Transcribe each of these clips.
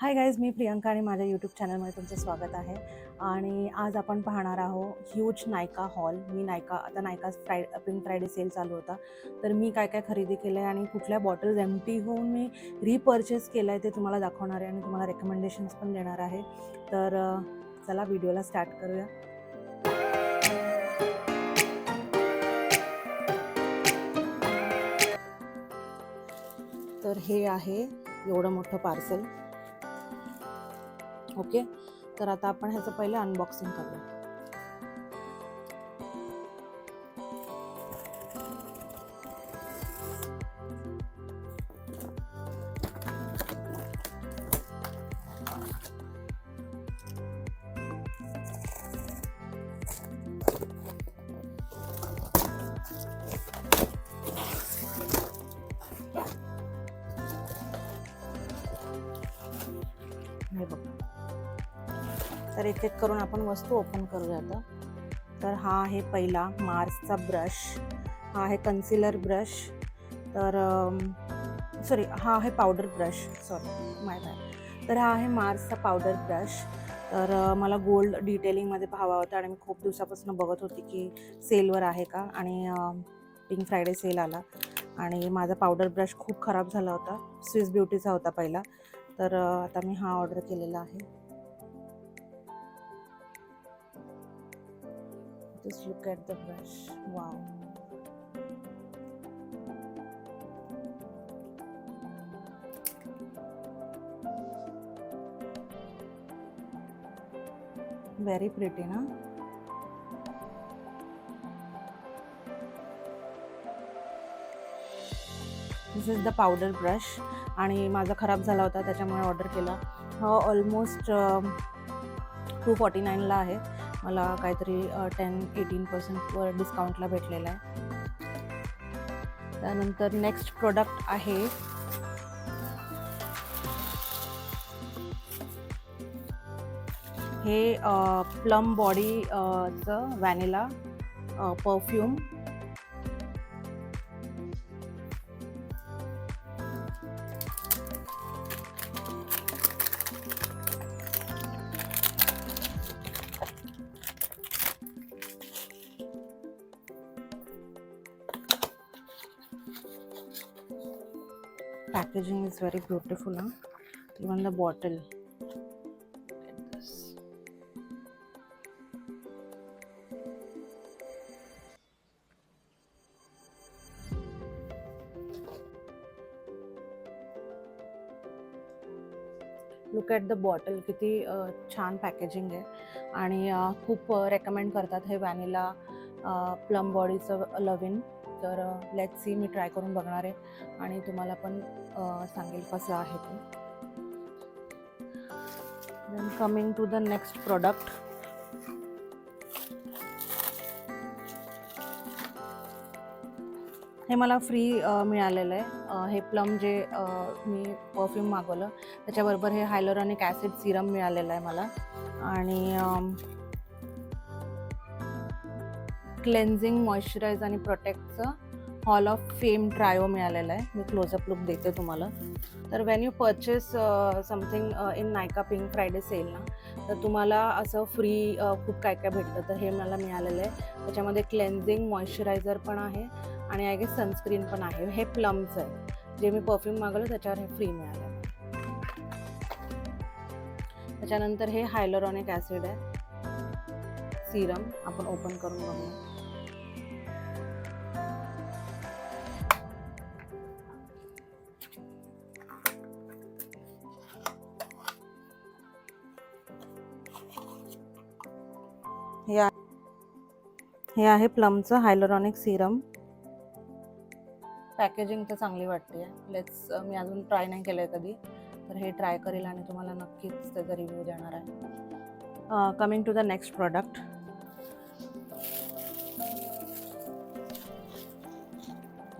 Hi guys, मी प्रियंका आणि माझ्या YouTube चॅनलमध्ये तुमचं स्वागत आहे. आणि आज आपण पाहणार आहोत ह्यूज नायका हॉल. आता नायका पिंक फ्रायडे सेल चालू होता, तर मी काय काय खरेदी केलं आहे आणि कुठल्या बॉटल्स एम्प्टी होऊन मी रिपर्चेस केलं आहे ते तुम्हाला दाखवणार आहे आणि तुम्हाला रेकमेंडेशन्स पण देणार आहे. तर चला व्हिडिओला स्टार्ट करूया. तर हे आहे एवढं मोठं पार्सल. ओके, तर आता आपण ह्याचं पहिलं अनबॉक्सिंग करूया. हे बघा, तर एक एक करून आपण वस्तू ओपन करूया आता. तर हा आहे पहिला मार्सचा ब्रश. हा आहे कन्सिलर ब्रश. तर हा आहे पावडर ब्रश. तर हा आहे मार्सचा पावडर ब्रश. तर मला गोल्ड डिटेलिंगमध्ये पाहावा होता आणि मी खूप दिवसापासून बघत होती की सेलवर आहे का, आणि पिंक फ्रायडे सेल आला आणि माझा पावडर ब्रश खूप खराब झाला होता. स्विस ब्युटीचा होता पहिला. तर आता मी हा ऑर्डर केलेला आहे. Just look at the brush. Wow. Very pretty, na? This is the powder brush. आणि माझा खराब झाला होता त्याच्यामुळे ऑर्डर केला. हा ऑलमोस्ट 249ला आहे. मला काहीतरी 10-18% डिस्काउंटला भेटलेला आहे. त्यानंतर नेक्स्ट प्रोडक्ट आहे हे प्लम बॉडीचं vanilla perfume. Packaging is very beautiful, huh? Even the bottle. Look at this. Look at the bottle. किती छान पॅकेजिंग आहे आणि खूप रेकमेंड करतात हे व्हॅनिला प्लम बॉडीचं लव्ह. तर लेट्स सी, मी ट्राय करून बघणार आहे आणि तुम्हाला पण सांगेल कसं आहे ते. Then coming to the next product. हे मला फ्री मिळालेलं आहे. हे प्लम जे मी परफ्यूम मागवलं त्याच्याबरोबर हे हायलोरॉनिक ॲसिड सिरम मिळालेलं आहे मला. आणि क्लेन्झिंग, मॉइश्चराइज आणि प्रोटेक्टचं हॉल ऑफ फेम ट्रायो मिळालेलं आहे. मी क्लोजअप लुक देते तुम्हाला. तर Wien you purchase something in नायका पिंक फ्रायडे सेल ना, तर तुम्हाला असं फ्री खूप काय काय भेटतं. तर हे मला मिळालेलं आहे. त्याच्यामध्ये क्लेन्झिंग, मॉइश्चरायझर पण आहे आणि आय गेस सनस्क्रीन पण आहे. हे प्लमचं आहे. जे मी परफ्यूम मागवलं त्याच्यावर हे फ्री मिळालं. त्याच्यानंतर हे हायलोरॉनिक ॲसिड आहे सिरम. आपण ओपन करून बघूया. हे आहे प्लमचं हायलोरॉनिक सिरम. पॅकेजिंग तर चांगली वाटते. मी अजून ट्राय नाही केलं आहे कधी, तर हे ट्राय करेल आणि तुम्हाला नक्कीच त्याचा रिव्ह्यू देणार आहे. Coming to the next product.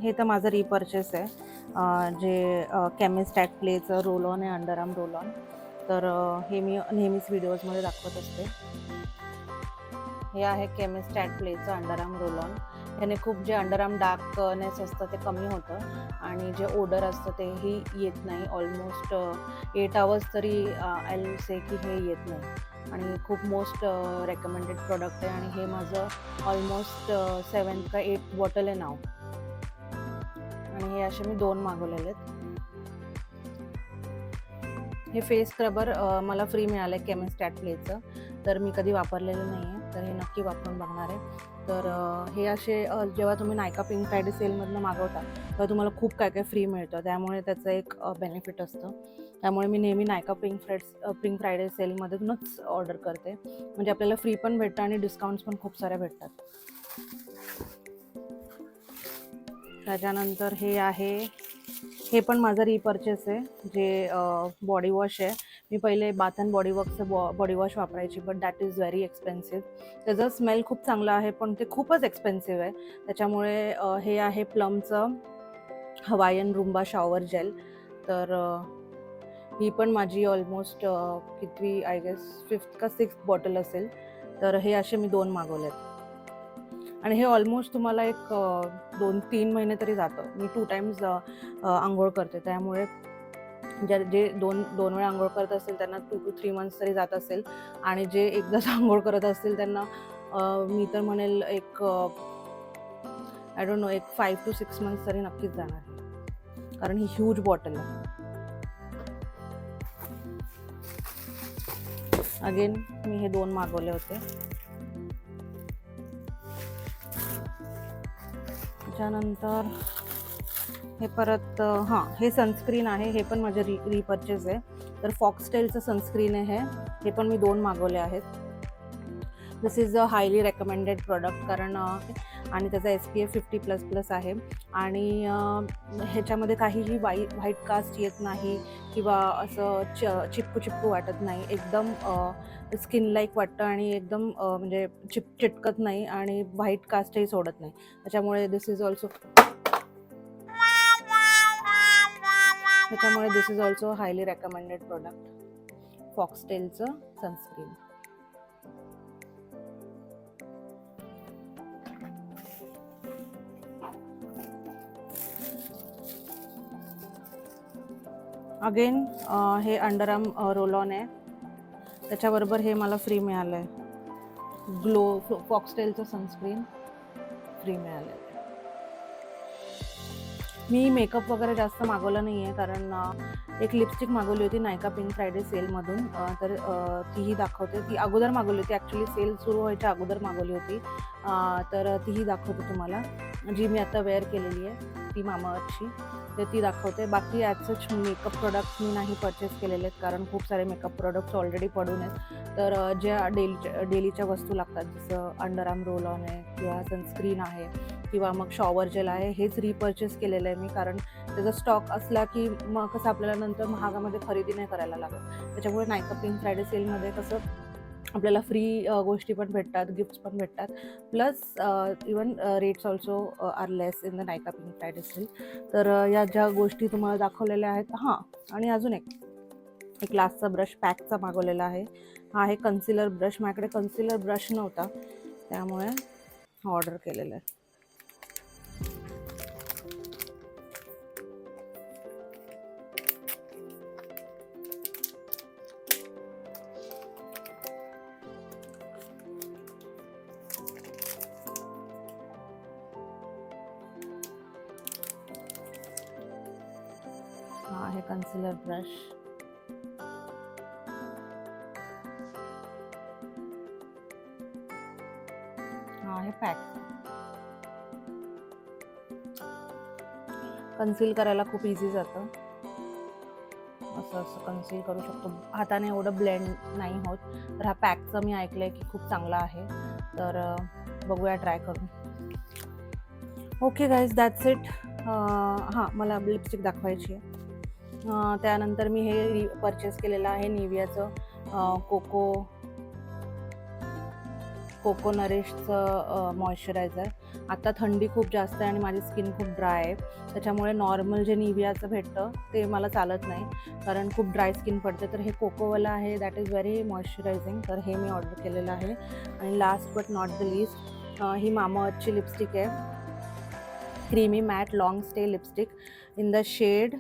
हे तर माझं रिपर्चेस आहे, जे केमिस्ट ॲट प्लेचं रोल ऑन आहे, अंडर आर्म रोल ऑन. तर हे मी नेहमीच व्हिडिओजमध्ये दाखवत असते. हे आहे केमिस्ट ॲट प्लेचं अंडर आर्म रोल ऑन. ह्याने खूप जे अंडरआर्म डार्कनेस असतं ते कमी होतं आणि जे ओडर असतं तेही येत नाही. ऑलमोस्ट 8 आवर्स तरी आय विल से की हे येत नाही आणि खूप मोस्ट रेकमेंडेड प्रोडक्ट आहे आणि हे माझं ऑलमोस्ट 7th का 8th बॉटल आहे नाव आणि हे असे मी 2 मागवलेले आहेत. हे फेस स्क्रबर मला फ्री मिळालं आहे केमिस्टॅट प्लेचं, तर मी कधी वापरलेलं नाही आहे, तर हे नक्की वापरून बघणार आहे. तर हे असे जेव्हा तुम्ही नायका पिंक फ्रायडे सेलमधनं मागवता तेव्हा तुम्हाला खूप काय काय फ्री मिळतं, त्यामुळे त्याचं एक बेनिफिट असतं. त्यामुळे मी नेहमी नायका पिंक फ्रायडे सेलमधूनच ऑर्डर करते, म्हणजे आपल्याला फ्री पण भेटतं आणि डिस्काउंट्स पण खूप साऱ्या भेटतात. त्याच्यानंतर हे पण माझं रिपर्चेस आहे, जे बॉडी वॉश आहे. मी पहिले बाथ अँड बॉडी वर्कचं बॉडी वॉश वापरायची, but that is very expensive. त्याचं स्मेल खूप चांगलं आहे पण ते खूपच एक्सपेन्सिव्ह आहे. त्याच्यामुळे हे आहे प्लमचं हवायन रुंबा शॉवर जेल. तर ही पण माझी ऑलमोस्ट कितवी आय गेस 5th का 6th बॉटल असेल. तर हे असे मी 2 मागवलेत आणि हे ऑलमोस्ट तुम्हाला एक 2-3 महिने तरी जातं. मी 2 टाइम्स आंघोळ करते, त्यामुळे जे दोन वेळा आंघोळ करत असेल त्यांना 2 to 3 मंथ्स तरी जात असेल आणि जे एकदाच आंघोळ करत असतील त्यांना मी तर म्हणेल एक आय डोंट नो एक 5 to 6 मंथ्स तरी नक्कीच जाणार, कारण ही ह्यूज बॉटल आहे. अगेन मी हे 2 मागवले होते. त्याच्यानंतर हे परत हे सनस्क्रीन आहे, हे पण माझं रिपर्चेस आहे. तर फॉक्सटेलचं सनस्क्रीन आहे हे पण मी 2 मागवले आहेत. This is a highly recommended product, कारण आणि त्याचा SPF 50++ आहे आणि ह्याच्यामध्ये काहीही व्हाईट कास्ट येत नाही किंवा असं चिपकू वाटत नाही. एकदम स्किन लाईक वाटतं आणि एकदम म्हणजे चिटकत नाही आणि व्हाईट कास्टही सोडत नाही. त्याच्यामुळे this is also highly recommended product, फॉक्सटेलचं सनस्क्रीन. अगेन हे अंडरआर्म रोल ऑन आहे, त्याच्याबरोबर हे मला फ्री मिळालं आहे, फॉक्सटेलचं सनस्क्रीन फ्री मिळालं आहे. मी मेकअप वगैरे जास्त मागवलं नाही आहे, कारण एक लिपस्टिक मागवली होती नायका पिंक फ्रायडे सेलमधून, तर तीही दाखवते. ती अगोदर मागवली होती, ॲक्च्युली सेल सुरू व्हायच्या अगोदर मागवली होती, तर तीही दाखवते तुम्हाला. जी मी आता वेअर केलेली आहे ती मामाअर्थची, तर ती दाखवते. बाकी ॲज सच मेकअप प्रोडक्ट्स मी नाही परचेस केलेले आहेत, कारण खूप सारे मेकअप प्रोडक्ट्स ऑलरेडी पडून आहेत. तर ज्या डेलीच्या वस्तू लागतात, जसं अंडरआर्म रोल ऑन आहे किंवा सनस्क्रीन आहे किंवा मग शॉवर जेल आहे, हेच रिपर्चेस केलेलं आहे मी, कारण त्याचा स्टॉक असला की मग कसं आपल्याला नंतर महागामध्ये खरेदी नाही करायला लागत. त्याच्यामुळे नायका पिंक फ्रायडे सेलमध्ये कसं आपल्याला फ्री गोष्टी पण भेटतात, गिफ्ट्स पण भेटतात, plus even rates also are less in the Nykaa pink Friday sale. तर या ज्या गोष्टी तुम्हाला दाखवलेल्या आहेत. आणि अजून एक ग्लासचा ब्रश पॅकचा मागवलेला आहे. हा आहे कन्सिलर ब्रश. माझ्याकडे कन्सिलर ब्रश नव्हता, त्यामुळे ऑर्डर केलेलं आहे. हा आहे कन्सिलर ब्रश. हा आहे पॅक. कन्सील करायला खूप इझी जातं, असं कन्सील करू शकतो. हाताने एवढं ब्लेंड नाही होत. तर हा पॅकचं मी ऐकलं आहे की खूप चांगला आहे, तर बघूया ट्राय करून. Okay guys, that's it. मला लिपस्टिक दाखवायची आहे. त्यानंतर मी हे परचेस केलेलं आहे निवियाचं कोको नरिशचं मॉइश्चरायझर. आता थंडी खूप जास्त आहे आणि माझी स्किन खूप ड्राय आहे, त्याच्यामुळे नॉर्मल जे निवियाचं भेटतं ते मला चालत नाही, कारण खूप ड्राय स्किन पडते. तर हे कोकोवाला आहे, दॅट इज व्हेरी मॉइश्चरायझिंग, तर हे मी ऑर्डर केलेलं आहे. आणि last but not the least ही मामाअर्थची लिपस्टिक आहे, creamy matte long stay lipstick in the shade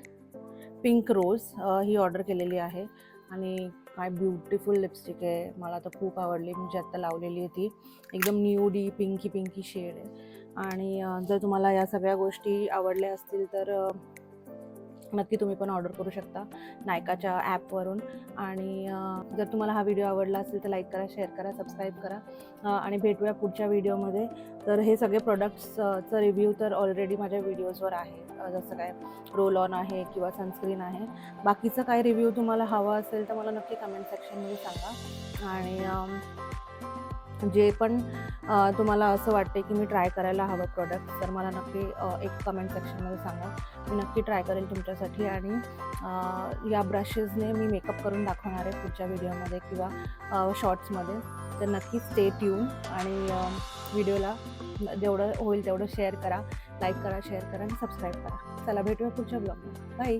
pink rose. ही ऑर्डर केलेली आहे आणि काय ब्युटिफुल लिपस्टिक आहे, मला तर खूप आवडली. मी जी आत्ता लावलेली आहे ती एकदम न्यूडी पिंकी शेड आहे. आणि जर तुम्हाला या सगळ्या गोष्टी आवडल्या असतील तर नक्की तुम्ही पण ऑर्डर करू शकता नायकाच्या ॲपवरून. आणि जर तुम्हाला हा व्हिडिओ आवडला असेल तर लाईक करा, शेअर करा, सबस्क्राईब करा आणि भेटूया पुढच्या व्हिडिओमध्ये. तर हे सगळे प्रोडक्ट्सचं रिव्ह्यू तर ऑलरेडी माझ्या व्हिडिओजवर आहे, जसं काय रोल ऑन आहे किंवा सनस्क्रीन आहे. बाकीचं काय रिव्ह्यू तुम्हाला हवा असेल तर मला नक्की कमेंट सेक्शनमध्ये सांगा. आणि जे पण तुम्हाला असं वाटते की मी ट्राय करायला हवं प्रोडक्ट, तर मला नक्की एक कमेंट सेक्शनमध्ये सांगा. मी नक्की ट्राय करेल तुमच्यासाठी. आणि या ब्रशेसने मी मेकअप करून दाखवणार आहे पुढच्या व्हिडिओमध्ये किंवा शॉर्ट्समध्ये. तर नक्की स्टे ट्यून आणि व्हिडिओला जेवढं होईल तेवढं शेअर करा, लाईक करा, शेअर करा आणि सबस्क्राईब करा. चला भेटूया पुढच्या ब्लॉगमध्ये. बाय.